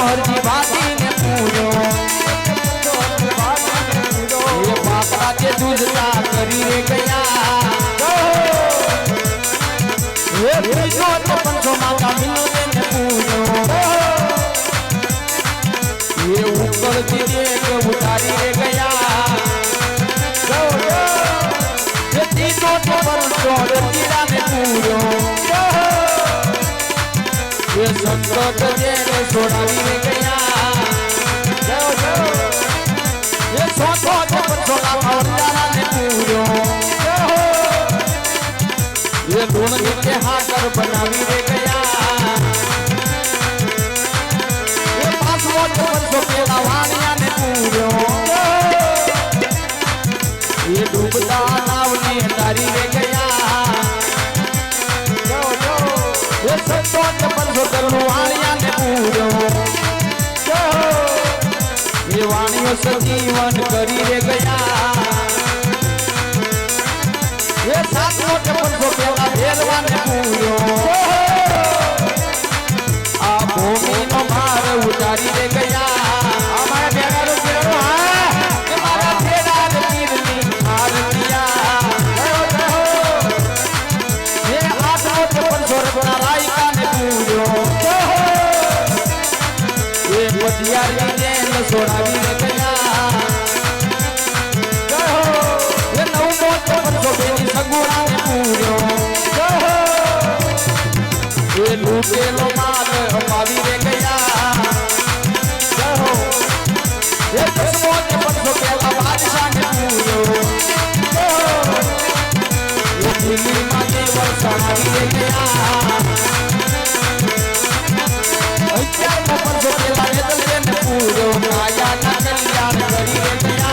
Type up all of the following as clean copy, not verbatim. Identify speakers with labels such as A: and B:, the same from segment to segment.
A: हरजी भाती ने पूरो ये पापा के दूसरा करी रे गया ये बीजो तो पंचो माता मिलो ने पूरो ये ऊपर दिए के उतारी रे गया ये तीनों तो पंचो रतीरा ने पूरो ये संकट जेने सोनावी रे गया ये सोतो तो पंचोला औरजाना ने पूरो ये दोनों के हाथ बनावी रे गया ये पासवो तो पंचो के लावानिया ने पूरो ये डूबता नाव ने तारी रे गया ये संतो तो पंचो करवानिया ने पूरो ये वाणियों सजीवन करी रे गया ये सातों चपन को पेला भेरवा ने पूरो आ भूमि नो भार उतारी रे गया हमारा बेड़ा रो केरो हां ये मारा बेड़ा रे कीरनी हार दिया ये आठों चपन को रखना राइका ने पूरो ये पटियारी ने सोनावी रे गया ये नौमो चपन को बेनी सगुरा ने पूरो ये लूटे लो माल अपावी रे गया ये दसमो चपन को बेला बादशाह ने पूरो ये दिल्ली माने वर्षावी रे गया अत्यार चपन को बेला वेदल ने पूरो माया ना कल्याण करी रे गया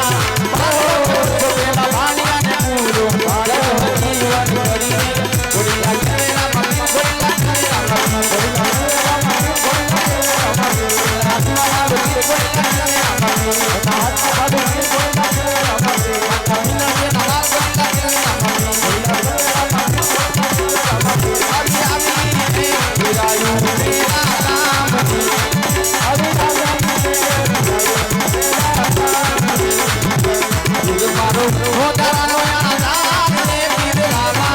A: तो बेला भानिया ने पूरो भारत जीवन करी रे गोरिया केरा मनी गोरिया केरा मनी गोरिया केरा मनी गोरिया केरा मनी आत्मा वीर गोरिया केरा मनी आत्मा वीर गोरिया केरा मनी कमिना के नाला गोरिया केरा मनी गोरिया केरा मनी अभी अभी विरायु मेरा नाम अभी मारो हो दानो याना ने पीर रामा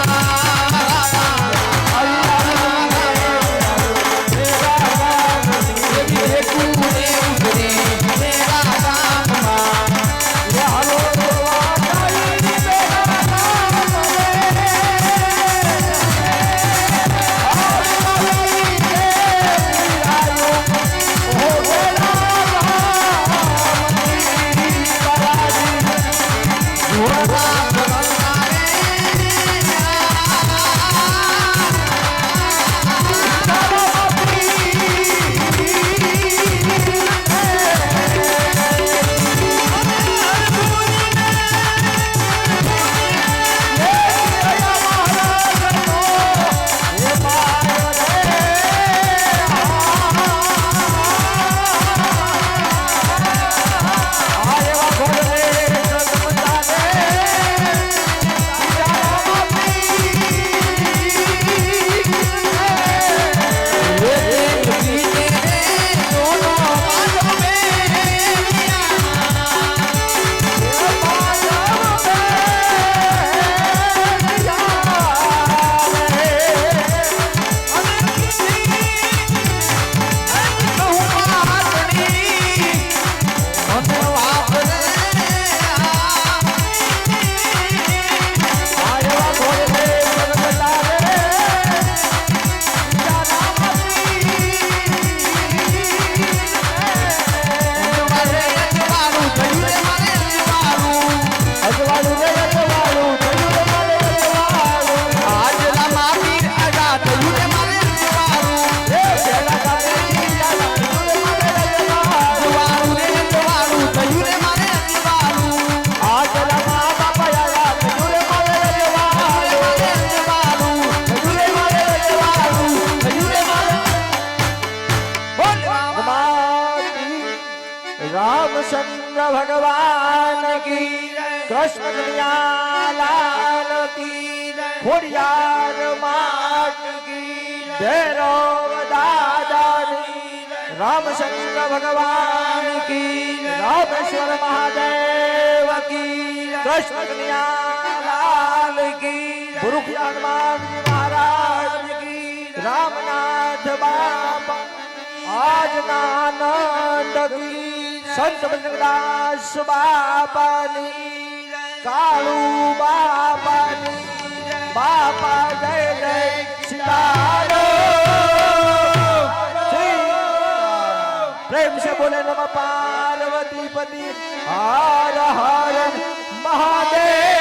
B: रामचंद्र भगवान की कृष्ण लाल की खोड़ियार मात की भैरव दादा रामचंद्र भगवान की रामेश्वर महादेव की कृष्ण कन्हैया लाल की गुरु हनुमान जी महाराज की रामनाथ बाबा आज आनंद की संत बजरंगदास बाबानी कालू बाबानी बापा जय जय सीताराम प्रेम से बोले नमः पार्वती पति हर हर महादेव